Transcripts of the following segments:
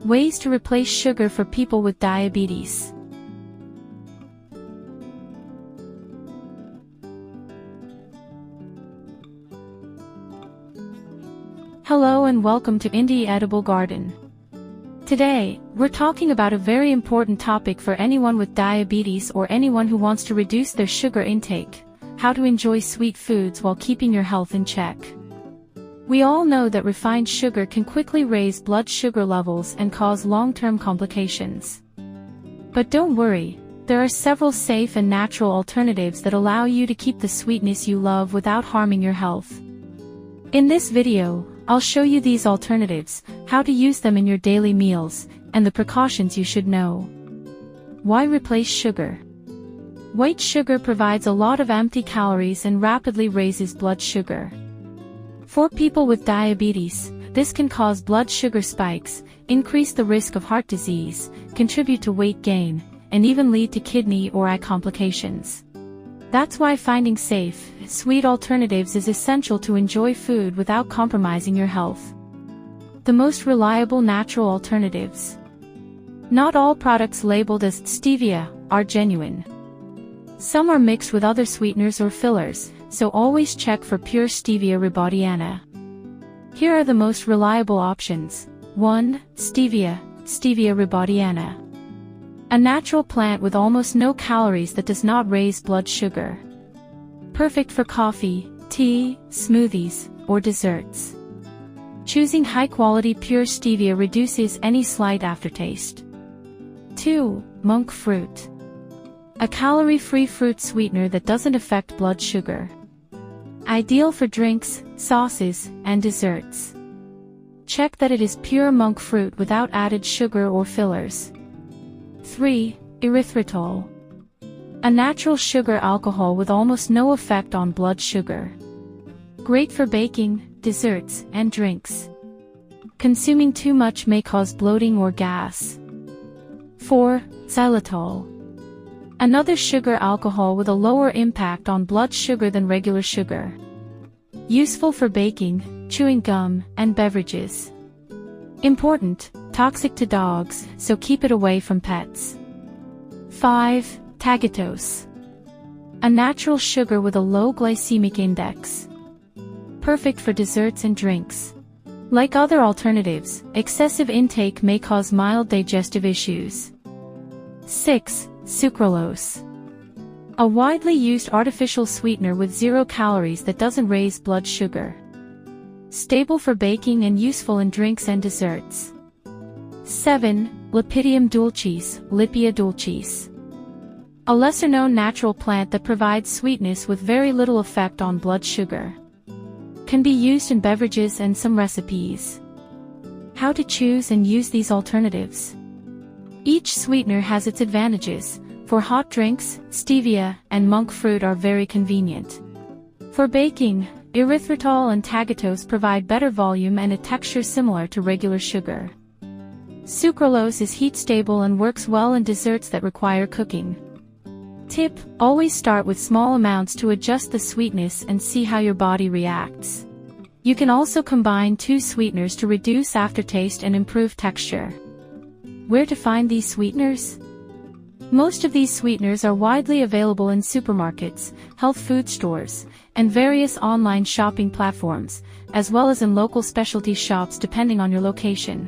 Ways to replace sugar for people with diabetes. Hello and welcome to Indie Edible Garden. Today, we're talking about a very important topic for anyone with diabetes or anyone who wants to reduce their sugar intake: how to enjoy sweet foods while keeping your health in check. We all know that refined sugar can quickly raise blood sugar levels and cause long-term complications. But don't worry, there are several safe and natural alternatives that allow you to keep the sweetness you love without harming your health. In this video, I'll show you these alternatives, how to use them in your daily meals, and the precautions you should know. Why replace sugar? White sugar provides a lot of empty calories and rapidly raises blood sugar. For people with diabetes, this can cause blood sugar spikes, increase the risk of heart disease, contribute to weight gain, and even lead to kidney or eye complications. That's why finding safe, sweet alternatives is essential to enjoy food without compromising your health. The most reliable natural alternatives. Not all products labeled as stevia are genuine. Some are mixed with other sweeteners or fillers, so always check for pure stevia rebaudiana. Here are the most reliable options. 1. Stevia, Stevia rebaudiana. A natural plant with almost no calories that does not raise blood sugar. Perfect for coffee, tea, smoothies, or desserts. Choosing high-quality pure stevia reduces any slight aftertaste. 2. Monk fruit. A calorie-free fruit sweetener that doesn't affect blood sugar. Ideal for drinks, sauces, and desserts. Check that it is pure monk fruit without added sugar or fillers. 3. Erythritol. A natural sugar alcohol with almost no effect on blood sugar. Great for baking, desserts, and drinks. Consuming too much may cause bloating or gas. 4. Xylitol. Another sugar alcohol with a lower impact on blood sugar than regular sugar. Useful for baking, chewing gum, and beverages. Important: toxic to dogs, so keep it away from pets. 5. Tagatose. A natural sugar with a low glycemic index. Perfect for desserts and drinks. Like other alternatives, excessive intake may cause mild digestive issues. 6. Sucralose. A widely used artificial sweetener with 0 calories that doesn't raise blood sugar. Stable for baking and useful in drinks and desserts. 7. Lepidium dulcis, Lipia dulcis. A lesser-known natural plant that provides sweetness with very little effect on blood sugar. Can be used in beverages and some recipes. How to choose and use these alternatives? Each sweetener has its advantages. For hot drinks, stevia and monk fruit are very convenient. For baking, erythritol and tagatose provide better volume and a texture similar to regular sugar. Sucralose is heat-stable and works well in desserts that require cooking. Tip: always start with small amounts to adjust the sweetness and see how your body reacts. You can also combine 2 sweeteners to reduce aftertaste and improve texture. Where to find these sweeteners? Most of these sweeteners are widely available in supermarkets, health food stores, and various online shopping platforms, as well as in local specialty shops depending on your location.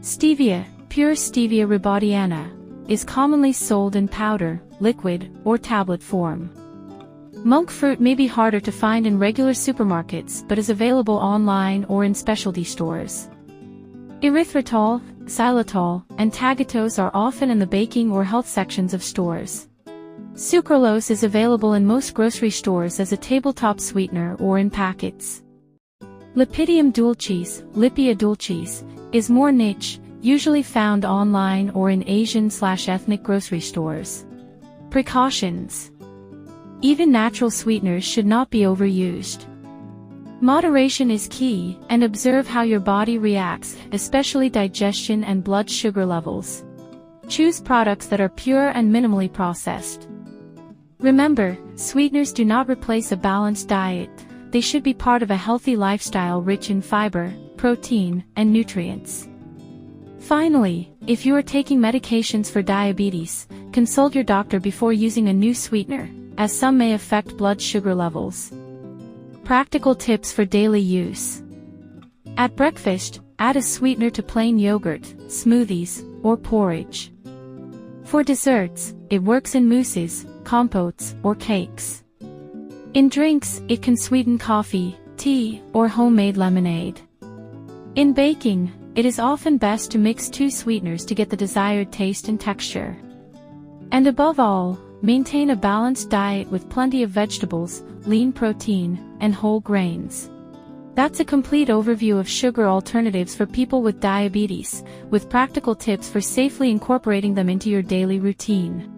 Stevia, pure Stevia rebaudiana, is commonly sold in powder, liquid, or tablet form. Monk fruit may be harder to find in regular supermarkets but is available online or in specialty stores. Erythritol, xylitol, and tagatose are often in the baking or health sections of stores. Sucralose is available in most grocery stores as a tabletop sweetener or in packets. Lepidium dulcis, Lipia dulcis, is more niche, usually found online or in Asian/ethnic grocery stores. Precautions. Even natural sweeteners should not be overused. Moderation is key, and observe how your body reacts, especially digestion and blood sugar levels. Choose products that are pure and minimally processed. Remember, sweeteners do not replace a balanced diet. They should be part of a healthy lifestyle rich in fiber, protein, and nutrients. Finally, if you are taking medications for diabetes, consult your doctor before using a new sweetener, as some may affect blood sugar levels. Practical tips for daily use. At breakfast, add a sweetener to plain yogurt, smoothies, or porridge. For desserts, it works in mousses, compotes, or cakes. In drinks, it can sweeten coffee, tea, or homemade lemonade. In baking, it is often best to mix two sweeteners to get the desired taste and texture. And above all, maintain a balanced diet with plenty of vegetables, lean protein, and whole grains. That's a complete overview of sugar alternatives for people with diabetes, with practical tips for safely incorporating them into your daily routine.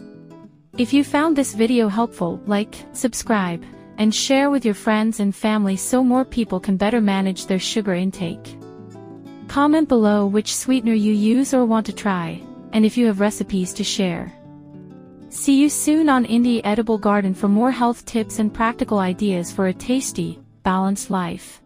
If you found this video helpful, like, subscribe, and share with your friends and family so more people can better manage their sugar intake. Comment below which sweetener you use or want to try, and if you have recipes to share. See you soon on Indie Edible Garden for more health tips and practical ideas for a tasty, balanced life.